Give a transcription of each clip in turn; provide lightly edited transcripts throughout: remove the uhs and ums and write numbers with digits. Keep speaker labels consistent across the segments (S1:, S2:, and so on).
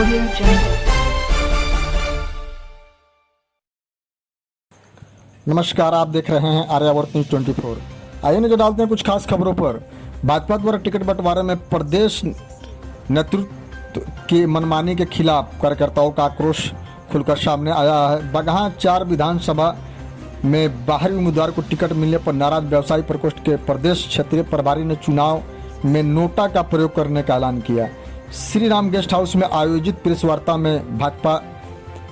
S1: Audio Jungle.
S2: नमस्कार, आप देख रहे हैं आर्यावर्त न्यूज 24। आइए नजर डालते हैं कुछ खास खबरों पर। भाजपा द्वारा टिकट बंटवारे में प्रदेश नेतृत्व की मनमानी के खिलाफ कार्यकर्ताओं का आक्रोश खुलकर सामने आया है। बगहा 4 विधानसभा में बाहरी उम्मीदवार को टिकट मिलने पर नाराज व्यवसायी प्रकोष्ठ के प्रदेश क्षेत्रीय प्रभारी ने चुनाव में नोटा का प्रयोग करने का ऐलान किया। श्री राम गेस्ट हाउस में आयोजित प्रेस वार्ता में भाजपा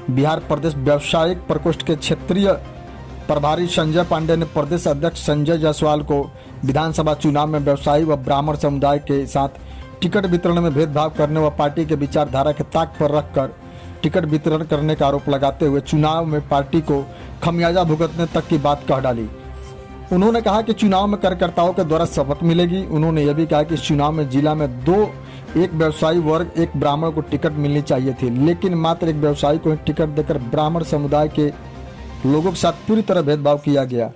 S2: बिहार प्रदेश व्यवसायिक प्रकोष्ठ के क्षेत्रीय प्रभारी संजय पांडे ने प्रदेश अध्यक्ष संजय जायसवाल को विधानसभा चुनाव में व्यवसायी व ब्राह्मण समुदाय के साथ टिकट वितरण में भेदभाव करने व पार्टी के विचारधारा के ताक पर रखकर टिकट वितरण करने का आरोप लगाते हुए चुनाव में पार्टी को खमियाजा भुगतने तक की बात कह डाली। उन्होंने कहा कि चुनाव में कार्यकर्ताओं के द्वारा सबक मिलेगी। उन्होंने यह भी कहा कि इस चुनाव में जिला में एक व्यवसायी वर्ग एक ब्राह्मण को टिकट मिलनी चाहिए थी, लेकिन मात्र एक व्यवसायी को टिकट देकर ब्राह्मण समुदाय के लोगों के साथ पूरी तरह भेदभाव किया गया,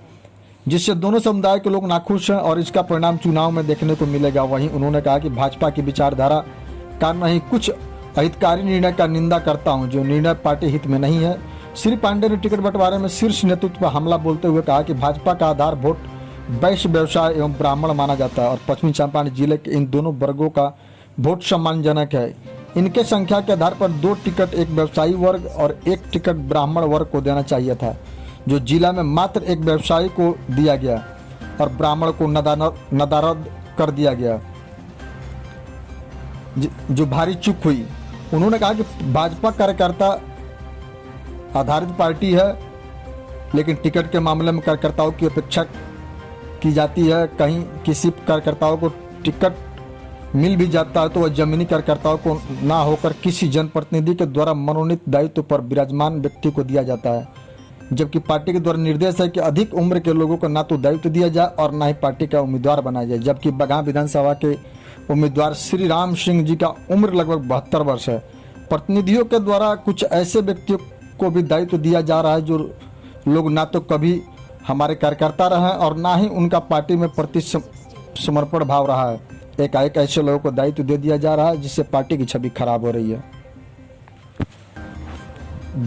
S2: जिससे दोनों समुदाय के लोग नाखुश हैं और इसका परिणाम चुनाव में देखने को मिलेगा। वहीं उन्होंने कहा कि भाजपा की विचारधारा का नहीं कुछ अहितकारी निर्णय का निंदा करता हूं, जो निर्णय पार्टी हित में नहीं है। श्री पांडे ने टिकट बंटवारे में शीर्ष नेतृत्व पर हमला बोलते हुए कहा कि भाजपा का आधार वोट वैश्य व्यवसाय एवं ब्राह्मण माना जाता है और पश्चिमी चंपारण जिले के इन दोनों वर्गों का वोट सम्मानजनक है। इनके संख्या के आधार पर 2 टिकट एक व्यवसायी वर्ग और 1 टिकट ब्राह्मण वर्ग को देना चाहिए था, जो जिला में मात्र एक व्यवसायी को दिया गया और ब्राह्मण को नदारद कर दिया गया, जो भारी चूक हुई। उन्होंने कहा कि भाजपा कार्यकर्ता आधारित पार्टी है, लेकिन टिकट के मामले में कार्यकर्ताओं की अपेक्षा की जाती है। कहीं किसी कार्यकर्ताओं को टिकट मिल भी जाता है तो वह जमीनी कार्यकर्ताओं को ना होकर किसी जनप्रतिनिधि के द्वारा मनोनीत दायित्व पर विराजमान व्यक्ति को दिया जाता है, जबकि पार्टी के द्वारा निर्देश है कि अधिक उम्र के लोगों को ना तो दायित्व दिया जाए और ना ही पार्टी का उम्मीदवार बनाया जाए। जबकि बगहा विधानसभा के उम्मीदवार श्री राम सिंह जी का उम्र लगभग 72 वर्ष है। प्रतिनिधियों के द्वारा कुछ ऐसे व्यक्तियों को भी दायित्व दिया जा रहा है जो लोग ना तो कभी हमारे कार्यकर्ता रहे और ना ही उनका पार्टी में प्रति समर्पण भाव रहा है। एकाएक ऐसे लोगों को दायित्व दे दिया जा रहा है, जिससे पार्टी की छवि खराब हो रही है।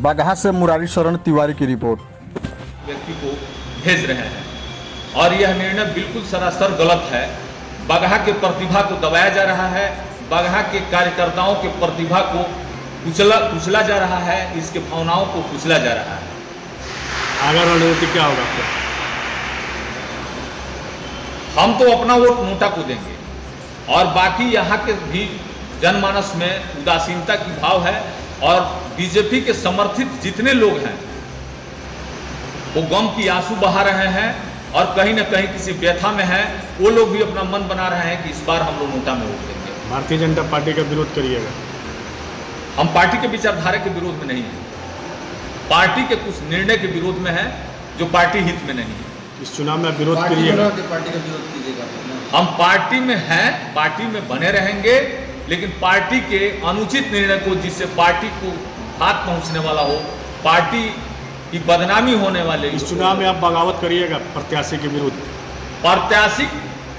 S2: बगहा से मुरारी शरण तिवारी की रिपोर्ट।
S3: व्यक्ति को भेज रहे हैं और यह निर्णय बिल्कुल सरासर गलत है। बगहा के प्रतिभा को दबाया जा रहा है, बगहा के कार्यकर्ताओं के प्रतिभा को कुचला जा रहा है, इसके भावनाओं को कुचला जा रहा है।
S4: आगे रणनीति क्या होगा?
S3: हम तो अपना वोट नोटा को देंगे और बाकी यहाँ के भी जनमानस में उदासीनता की भाव है और बीजेपी के समर्थित जितने लोग हैं वो गम की आंसू बहा रहे हैं और कहीं न कहीं किसी व्यथा में हैं। वो लोग भी अपना मन बना रहे हैं कि इस बार हम लोग नोटा में वोट देंगे।
S4: भारतीय जनता पार्टी का विरोध करिएगा?
S3: हम पार्टी के विचारधारा के विरोध में नहीं है, पार्टी के कुछ निर्णय के विरोध में है जो पार्टी हित में नहीं है।
S4: इस चुनाव में विरोध करिएगा?
S5: पार्टी का विरोध कीजिएगा?
S3: हम पार्टी में हैं, पार्टी में बने रहेंगे, लेकिन पार्टी के अनुचित निर्णय को, जिससे पार्टी को हाथ पहुंचने वाला हो, पार्टी की बदनामी होने वाले।
S4: इस चुनाव में आप बगावत करिएगा प्रत्याशी के विरुद्ध?
S3: प्रत्याशी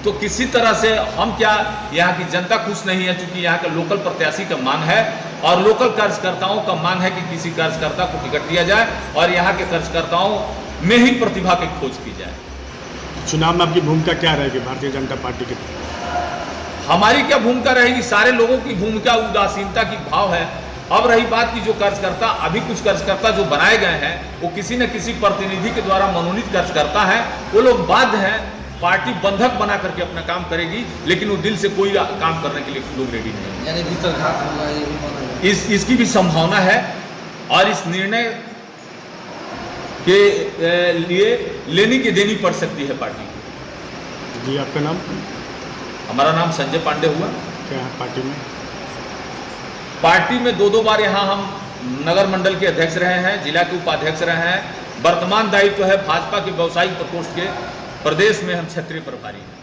S3: तो किसी तरह से हम क्या, यहाँ की जनता खुश नहीं है, क्योंकि यहाँ के लोकल प्रत्याशी का मांग है और लोकल कार्यकर्ताओं का मांग है कि किसी कार्यकर्ता को टिकट दिया जाए और यहाँ के कार्यकर्ताओं में ही प्रतिभा की खोज की जाए।
S4: चुनाव में आपकी भूमिका क्या रहेगी भारतीय जनता पार्टी की?
S3: हमारी क्या भूमिका रहेगी? सारे लोगों की भूमिका उदासीनता की भाव है। अब रही बात की जो कार्यकर्ता, अभी कुछ कार्यकर्ता जो बनाए गए हैं वो किसी न किसी प्रतिनिधि के द्वारा मनोनीत कार्यकर्ता हैं। वो लोग बाध्य हैं, पार्टी बंधक बना करके अपना काम करेगी, लेकिन वो दिल से कोई काम करने के लिए लोग रेडी नहीं है।
S5: यानी भीतरघात होगा, ये भी
S3: इसकी भी संभावना है और इस निर्णय के लिए लेनी की देनी पड़ सकती है पार्टी को।
S4: जी, आपका नाम?
S3: हमारा नाम संजय पांडे हुआ।
S4: क्या है पार्टी में?
S3: पार्टी में 2 बार यहाँ हम नगर मंडल के अध्यक्ष रहे हैं, जिला के उपाध्यक्ष रहे हैं। वर्तमान दायित्व है भाजपा के व्यवसायिक प्रकोष्ठ के, प्रदेश में हम क्षेत्रीय प्रभारी हैं।